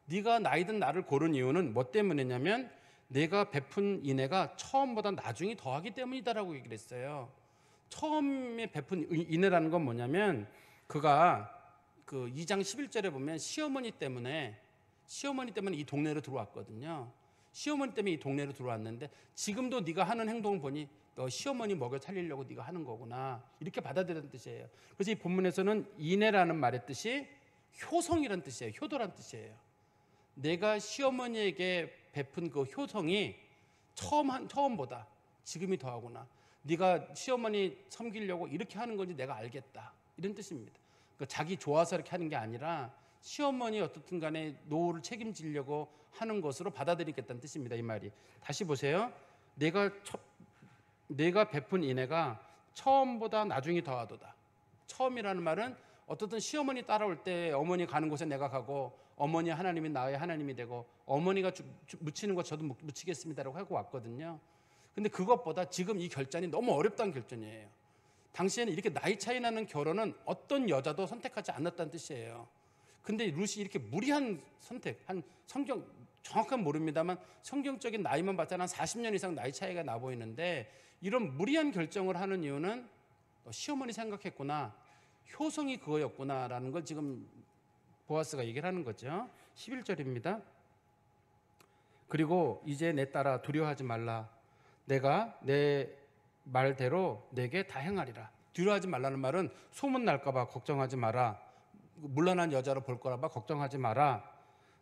네가 나이 든 나를 고른 이유는 뭐 때문이냐면 내가 베푼 인애가 처음보다 나중이 더하기 때문이다라고 얘기를 했어요. 처음에 베푼 인애라는 건 뭐냐면, 그가 그 2장 11절에 보면 시어머니 때문에 이 동네로 들어왔거든요. 시어머니 때문에 이 동네로 들어왔는데 지금도 네가 하는 행동을 보니 너 시어머니 먹여 살리려고 네가 하는 거구나, 이렇게 받아들이는 뜻이에요. 그래서 이 본문에서는 인애라는 말의 뜻이 효성이라는 뜻이에요. 효도란 뜻이에요. 내가 시어머니에게 베푼 그 효성이 처음보다 지금이 더하구나. 네가 시어머니 섬기려고 이렇게 하는 건지 내가 알겠다, 이런 뜻입니다. 그러니까 자기 좋아서 이렇게 하는 게 아니라 시어머니 어떻든 간에 노후를 책임지려고 하는 것으로 받아들이겠다는 뜻입니다. 이 말이. 다시 보세요. 내가 베푼 인애가 처음보다 나중이 더하도다. 처음이라는 말은 어떻든 시어머니 따라올 때 어머니 가는 곳에 내가 가고, 어머니 하나님이 나의 하나님이 되고, 어머니가 묻히는 것 저도 묻히겠습니다라고 하고 왔거든요. 근데 그것보다 지금 이 결단이 너무 어렵다는 결정이에요. 당시에는 이렇게 나이 차이 나는 결혼은 어떤 여자도 선택하지 않았다는 뜻이에요. 근데 룻이 이렇게 무리한 선택, 한 성경 정확한 모릅니다만 성경적인 나이만 봤자는 한 40년 이상 나이 차이가 나 보이는데, 이런 무리한 결정을 하는 이유는 시어머니 생각했구나, 효성이 그거였구나라는 걸 지금 보아스가 얘기를 하는 거죠. 11절입니다. 그리고 이제 내 딸아 두려워하지 말라. 내가 내 말대로 내게 다 행하리라. 두려워하지 말라는 말은 소문 날까 봐 걱정하지 마라. 물러난 여자로 볼 거라 봐 걱정하지 마라.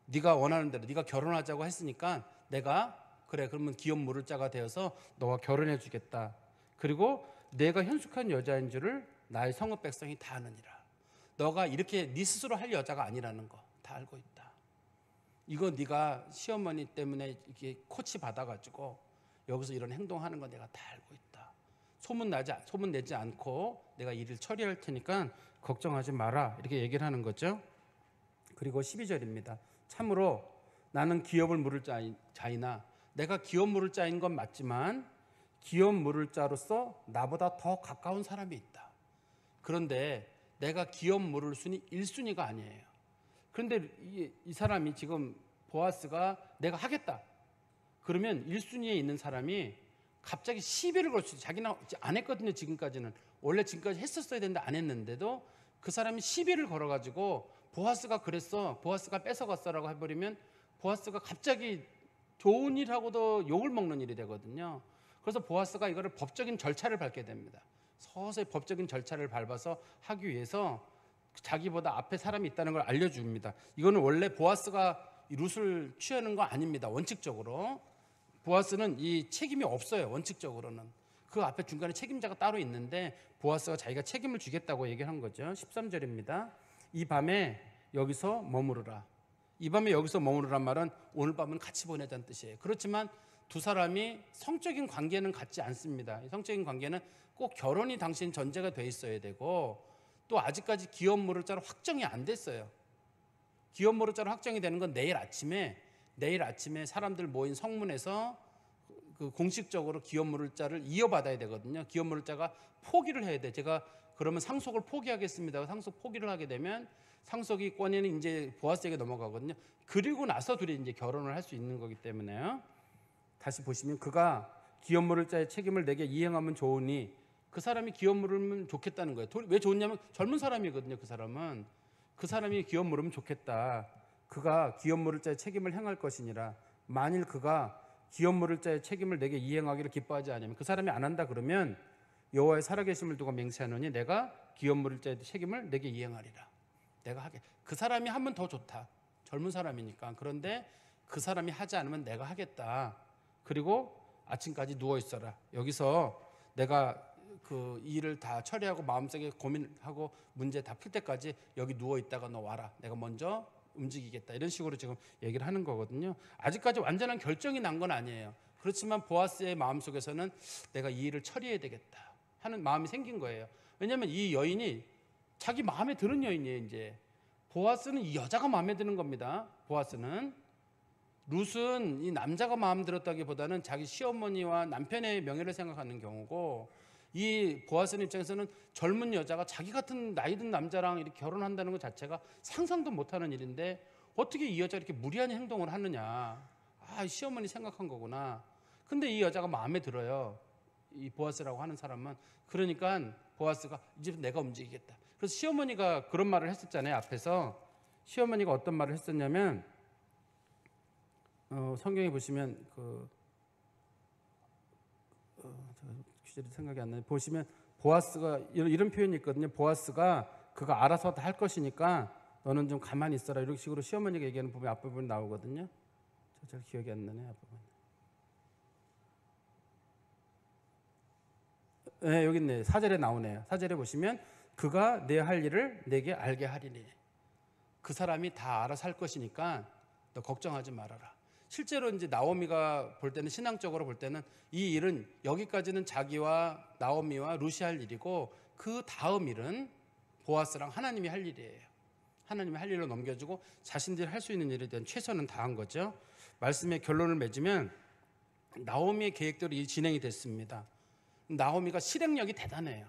네가 원하는 대로, 네가 결혼하자고 했으니까 내가 그래 그러면 기업 물을 자가 되어서 너와 결혼해 주겠다. 그리고 내가 현숙한 여자인 줄을 나의 성읍 백성이 다 아느니라. 너가 이렇게 네 스스로 할 여자가 아니라는 거 다 알고 있다. 이거 네가 시어머니 때문에 이렇게 코치 받아가지고 여기서 이런 행동하는 거 내가 다 알고 있다. 소문 내지 않고 내가 일을 처리할 테니까 걱정하지 마라, 이렇게 얘기를 하는 거죠. 그리고 12절입니다. 참으로 나는 기업을 물을 자이나, 내가 기업 물을 자인 건 맞지만 기업 물을 자로서 나보다 더 가까운 사람이 있다. 그런데 내가 기업 물을 순위 1순위가 아니에요. 그런데 이 사람이 지금 보아스가 내가 하겠다 그러면 1순위에 있는 사람이 갑자기 시비를 걸 수 있어요. 자기는 안 했거든요. 지금까지는. 원래 지금까지 했었어야 되는데 안 했는데도 그 사람이 시비를 걸어가지고 보아스가 그랬어, 보아스가 뺏어갔어라고 해버리면 보아스가 갑자기 좋은 일하고도 욕을 먹는 일이 되거든요. 그래서 보아스가 이거를 법적인 절차를 밟게 됩니다. 서서히 법적인 절차를 밟아서 하기 위해서 자기보다 앞에 사람이 있다는 걸 알려줍니다. 이거는 원래 보아스가 룻을 취하는 거 아닙니다. 원칙적으로 보아스는 이 책임이 없어요. 원칙적으로는 그 앞에 중간에 책임자가 따로 있는데 보아스가 자기가 책임을 지겠다고 얘기한 거죠. 13절입니다. 이 밤에 여기서 머무르라. 이 밤에 여기서 머무르란 말은 오늘 밤은 같이 보내자는 뜻이에요. 그렇지만 두 사람이 성적인 관계는 같지 않습니다. 성적인 관계는 꼭 결혼이 당신 전제가 돼 있어야 되고, 또 아직까지 기업모를자로 확정이 안 됐어요. 기업모를자로 확정이 되는 건 내일 아침에 사람들 모인 성문에서 그 공식적으로 기업모를자를 이어받아야 되거든요. 기업모를자가 포기를 해야 돼. 제가 그러면 상속을 포기하겠습니다. 상속 포기를 하게 되면 상속이 권위는 이제 보아스에게 넘어가거든요. 그리고 나서 둘이 이제 결혼을 할 수 있는 거기 때문에요. 다시 보시면 그가 기업모를자의 책임을 내게 이행하면 좋으니, 그 사람이 기업모르면 좋겠다는 거예요. 왜 좋냐면 젊은 사람이거든요. 그 사람이 기업모르면 좋겠다. 그가 기업모를자의 책임을 행할 것이니라. 만일 그가 기업모를자의 책임을 내게 이행하기를 기뻐하지 않으면, 그 사람이 안 한다 그러면 여호와의 살아계심을 두고 맹세하노니 내가 기업모를자의 책임을 내게 이행하리라. 내가 하게. 그 사람이 하면 더 좋다. 젊은 사람이니까. 그런데 그 사람이 하지 않으면 내가 하겠다. 그리고 아침까지 누워 있어라. 여기서 내가 그 일을 다 처리하고 마음속에 고민하고 문제 다 풀 때까지 여기 누워 있다가 너 와라. 내가 먼저 움직이겠다. 이런 식으로 지금 얘기를 하는 거거든요. 아직까지 완전한 결정이 난 건 아니에요. 그렇지만 보아스의 마음속에서는 내가 이 일을 처리해야 되겠다 하는 마음이 생긴 거예요. 왜냐하면 이 여인이 자기 마음에 드는 여인이에요. 이제 보아스는 이 여자가 마음에 드는 겁니다. 보아스는. 룻은 이 남자가 마음 들었다기보다는 자기 시어머니와 남편의 명예를 생각하는 경우고, 이 보아스는 입장에서는 젊은 여자가 자기 같은 나이 든 남자랑 이렇게 결혼한다는 것 자체가 상상도 못하는 일인데 어떻게 이 여자가 이렇게 무리한 행동을 하느냐. 시어머니 생각한 거구나. 근데 이 여자가 마음에 들어요. 이 보아스라고 하는 사람은. 그러니까 보아스가 이제 내가 움직이겠다. 그래서 시어머니가 그런 말을 했었잖아요. 앞에서 시어머니가 어떤 말을 했었냐면, 성경에 보시면 귀절이 생각이 안 나요. 보시면 보아스가 이런 표현이 있거든요. 보아스가 그가 알아서 다 할 것이니까 너는 좀 가만히 있어라. 이런 식으로 시어머니가 얘기하는 부분이 앞부분에 나오거든요. 잘 기억이 안 나네. 앞부분. 네, 여기 있네. 4절에 나오네요. 4절에 보시면 그가 내 할 일을 내게 알게 하리니. 그 사람이 다 알아서 할 것이니까 너 걱정하지 말아라. 실제로 이제 나오미가 볼 때는, 신앙적으로 볼 때는 이 일은 여기까지는 자기와 나오미와 룻이 할 일이고, 그 다음 일은 보아스랑 하나님이 할 일이에요. 하나님이 할 일로 넘겨주고 자신들이 할 수 있는 일에 대한 최선은 다한 거죠. 말씀의 결론을 맺으면 나오미의 계획대로 이 진행이 됐습니다. 나오미가 실행력이 대단해요.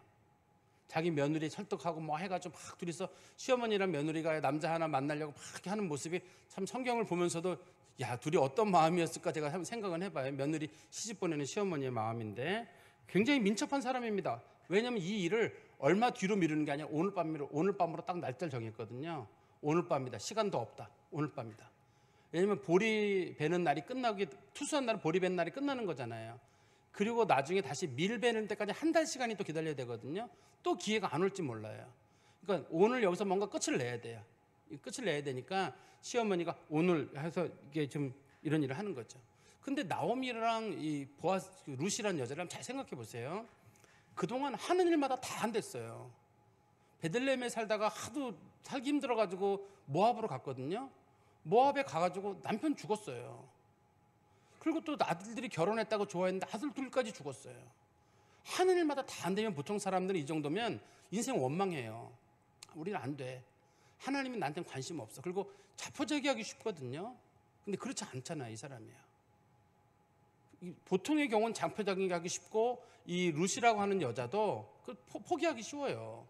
자기 며느리 설득하고 뭐 해가지고 막 둘이서 시어머니랑 며느리가 남자 하나 만나려고 막 이렇게 하는 모습이 참 성경을 보면서도 야, 둘이 어떤 마음이었을까 제가 한번 생각은 해봐요. 며느리 시집 보내는 시어머니의 마음인데 굉장히 민첩한 사람입니다. 왜냐하면 이 일을 얼마 뒤로 미루는 게 아니라 오늘 밤으로 딱 날짜를 정했거든요. 오늘 밤이다. 시간도 없다. 오늘 밤이다. 왜냐하면 보리 베는 날이 끝나기, 투수한 날 보리 베는 날이 끝나는 거잖아요. 그리고 나중에 다시 밀 베는 때까지 한 달 시간이 또 기다려야 되거든요. 또 기회가 안 올지 몰라요. 그러니까 오늘 여기서 뭔가 끝을 내야 돼요. 끝을 내야 되니까 시어머니가 오늘 해서 이게 좀 이런 일을 하는 거죠. 근데 나오미랑 이 보아스, 룻이라는 여자를 잘 생각해 보세요. 그동안 하는 일마다 다 안 됐어요. 베들레헴에 살다가 하도 살기 힘들어가지고 모압으로 갔거든요. 모압에 가가지고 남편 죽었어요. 그리고 또 아들들이 결혼했다고 좋아했는데 아들 둘까지 죽었어요. 하는 일마다 다 안 되면 보통 사람들은 이 정도면 인생 원망해요. 우리는 안 돼. 하나님은 나한테는 관심 없어. 그리고 자포자기하기 쉽거든요. 근데 그렇지 않잖아요. 이 사람이야. 보통의 경우는 자포자기하기 쉽고, 이 룻이라고 하는 여자도 포기하기 쉬워요.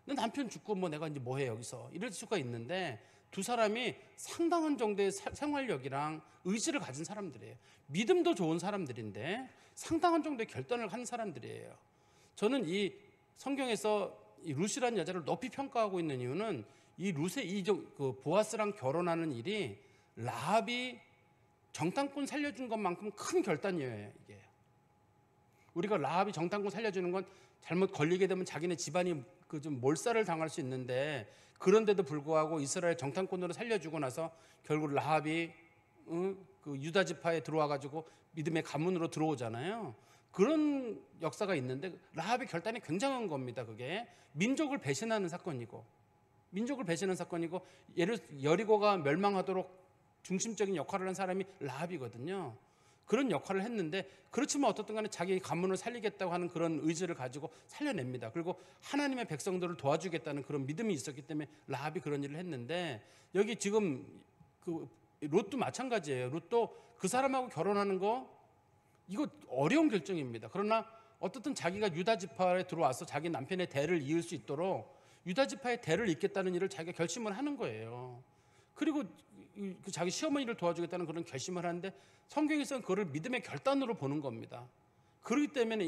내 남편 죽고 뭐 내가 이제 뭐해 여기서, 이럴 수가 있는데 두 사람이 상당한 정도의 생활력이랑 의지를 가진 사람들이에요. 믿음도 좋은 사람들인데 상당한 정도의 결단을 하는 사람들이에요. 저는 이 성경에서 이 룻이라는 여자를 높이 평가하고 있는 이유는 이 룻의 그 보아스랑 결혼하는 일이 라합이 정탐꾼 살려준 것만큼 큰 결단이에요. 이게 우리가 라합이 정탐꾼 살려주는 건 잘못 걸리게 되면 자기네 집안이 그 좀 몰살을 당할 수 있는데, 그런데도 불구하고 이스라엘 정탐꾼으로 살려주고 나서 결국 라합이 그 유다 지파에 들어와 가지고 믿음의 가문으로 들어오잖아요. 그런 역사가 있는데 라합의 결단이 굉장한 겁니다. 그게 민족을 배신하는 사건이고 여리고가 멸망하도록 중심적인 역할을 한 사람이 라합이거든요. 그런 역할을 했는데 그렇지만 어떻든 간에 자기 가문을 살리겠다고 하는 그런 의지를 가지고 살려냅니다. 그리고 하나님의 백성들을 도와주겠다는 그런 믿음이 있었기 때문에 라합이 그런 일을 했는데 여기 지금 그 롯도 마찬가지예요. 롯도 그 사람하고 결혼하는 거 이거 어려운 결정입니다. 그러나 어떻든 자기가 유다 지파에 들어와서 자기 남편의 대를 이을 수 있도록 유다 지파의 대를 잇겠다는 일을 자기가 결심을 하는 거예요. 그리고 그 자기 시어머니를 도와주겠다는 그런 결심을 하는데 성경에서는 그거를 믿음의 결단으로 보는 겁니다. 그렇기 때문에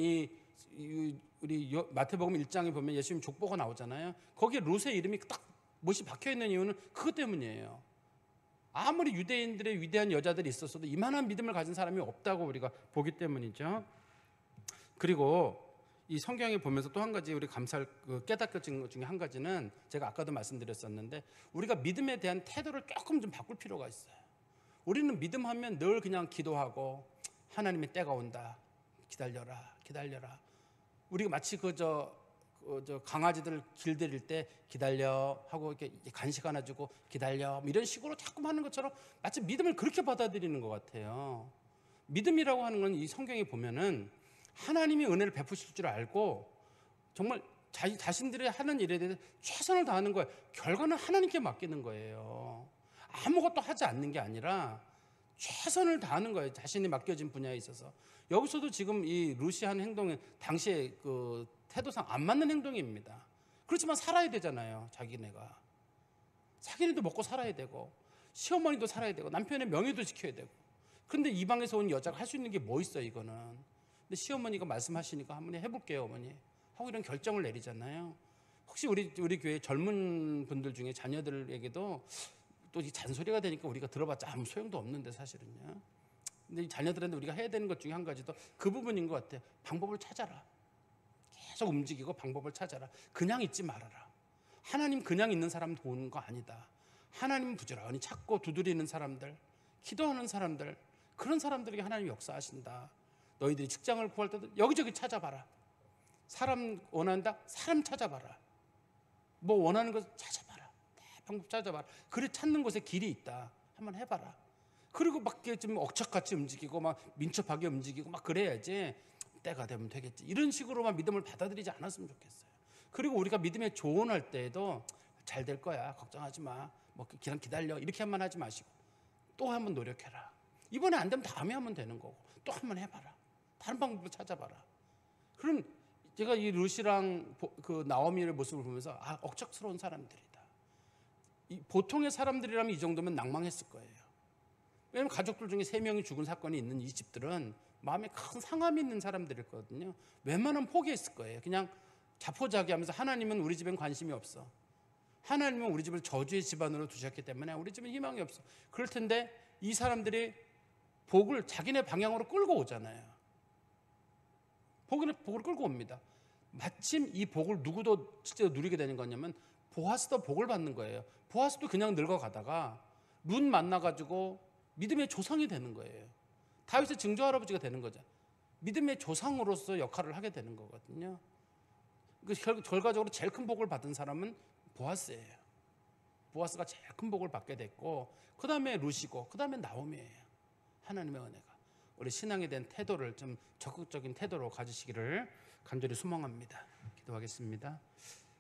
우리 마태복음 1장에 보면 예수님 족보가 나오잖아요. 거기에 롯의 이름이 딱 못이 박혀 있는 이유는 그것 때문이에요. 아무리 유대인들의 위대한 여자들이 있었어도 이만한 믿음을 가진 사람이 없다고 우리가 보기 때문이죠. 그리고 이 성경에 보면서 또 한 가지 우리 깨닫게 것 중에 한 가지는 제가 아까도 말씀드렸었는데 우리가 믿음에 대한 태도를 조금 좀 바꿀 필요가 있어요. 우리는 믿음하면 늘 그냥 기도하고 하나님의 때가 온다. 기다려라. 우리가 마치 저 강아지들 길들일 때 기다려 하고 이렇게 간식 하나 주고 기다려 이런 식으로 자꾸 하는 것처럼 마치 믿음을 그렇게 받아들이는 것 같아요. 믿음이라고 하는 건 이 성경에 보면은 하나님이 은혜를 베푸실 줄 알고 정말 자신들이 하는 일에 대해서 최선을 다하는 거예요. 결과는 하나님께 맡기는 거예요. 아무것도 하지 않는 게 아니라 최선을 다하는 거예요. 자신이 맡겨진 분야에 있어서. 여기서도 지금 이 루시 한 행동은 당시에 그 태도상 안 맞는 행동입니다. 그렇지만 살아야 되잖아요. 자기네가 먹고 살아야 되고 시어머니도 살아야 되고 남편의 명예도 지켜야 되고. 그런데 이방에서 온 여자가 할 수 있는 게 뭐 있어요 이거는. 근데 시어머니가 말씀하시니까 한번 해볼게요 어머니 하고 이런 결정을 내리잖아요. 혹시 우리 교회 젊은 분들 중에 자녀들에게도 또 이 잔소리가 되니까 우리가 들어봤자 아무 소용도 없는데 사실은요. 근데 이 자녀들한테 우리가 해야 되는 것 중에 한 가지도 그 부분인 것 같아요. 방법을 찾아라. 계속 움직이고 방법을 찾아라. 그냥 있지 말아라. 하나님 그냥 있는 사람 도우는 거 아니다. 하나님 부지런히 찾고 두드리는 사람들, 기도하는 사람들, 그런 사람들에게 하나님이 역사하신다. 너희들이 직장을 구할 때도 여기저기 찾아봐라. 사람 원한다? 사람 찾아봐라. 뭐 원하는 것 찾아봐라. 방법 찾아봐라. 그래 찾는 곳에 길이 있다. 한번 해봐라. 그리고 막 좀 억척같이 움직이고 막 민첩하게 움직이고 막 그래야지 때가 되면 되겠지. 이런 식으로만 믿음을 받아들이지 않았으면 좋겠어요. 그리고 우리가 믿음에 조언할 때에도 잘 될 거야. 걱정하지 마. 뭐 그냥 기다려. 이렇게만 하지 마시고 또 한번 노력해라. 이번에 안 되면 다음에 하면 되는 거고 또 한번 해봐라. 다른 방법을 찾아봐라. 그럼 제가 이 룻이랑 그 나오미의 모습을 보면서 억척스러운 사람들이다. 보통의 사람들이라면 이 정도면 낭망했을 거예요. 왜냐하면 가족들 중에 3명이 죽은 사건이 있는 이 집들은 마음에 큰 상함이 있는 사람들이거든요. 웬만하면 포기했을 거예요. 그냥 자포자기하면서 하나님은 우리 집엔 관심이 없어. 하나님은 우리 집을 저주의 집안으로 두셨기 때문에 우리 집은 희망이 없어. 그럴 텐데 이 사람들이 복을 자기네 방향으로 끌고 오잖아요. 복을 끌고 옵니다. 마침 이 복을 누구도 실제로 누리게 되는 거냐면 보아스도 복을 받는 거예요. 보아스도 그냥 늙어가다가 룻 만나가지고 믿음의 조상이 되는 거예요. 다윗의 증조할아버지가 되는 거죠. 믿음의 조상으로서 역할을 하게 되는 거거든요. 결과적으로 제일 큰 복을 받은 사람은 보아스예요. 보아스가 제일 큰 복을 받게 됐고 그 다음에 룻이고 그 다음에 나오미예요. 하나님의 은혜가 우리 신앙에 대한 태도를 좀 적극적인 태도로 가지시기를 간절히 소망합니다. 기도하겠습니다.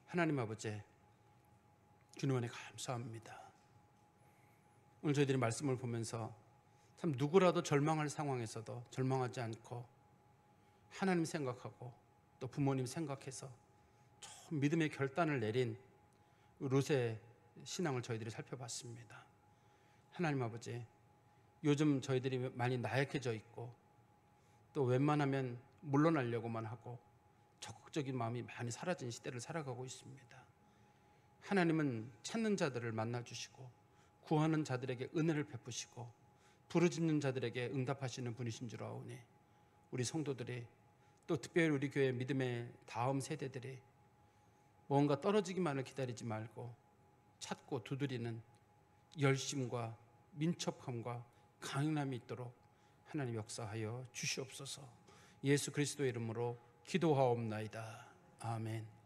하나님 아버지 주님 은혜 감사합니다. 오늘 저희들이 말씀을 보면서 참 누구라도 절망할 상황에서도 절망하지 않고 하나님 생각하고 또 부모님 생각해서 좀 믿음의 결단을 내린 룻의 신앙을 저희들이 살펴봤습니다. 하나님 아버지 요즘 저희들이 많이 나약해져 있고 또 웬만하면 물러나려고만 하고 적극적인 마음이 많이 사라진 시대를 살아가고 있습니다. 하나님은 찾는 자들을 만나주시고 구하는 자들에게 은혜를 베푸시고 부르짖는 자들에게 응답하시는 분이신 줄 아오니 우리 성도들이 또 특별히 우리 교회 믿음의 다음 세대들이 뭔가 떨어지기만을 기다리지 말고 찾고 두드리는 열심과 민첩함과 강인함이 있도록 하나님 역사하여 주시옵소서. 예수 그리스도의 이름으로 기도하옵나이다. 아멘.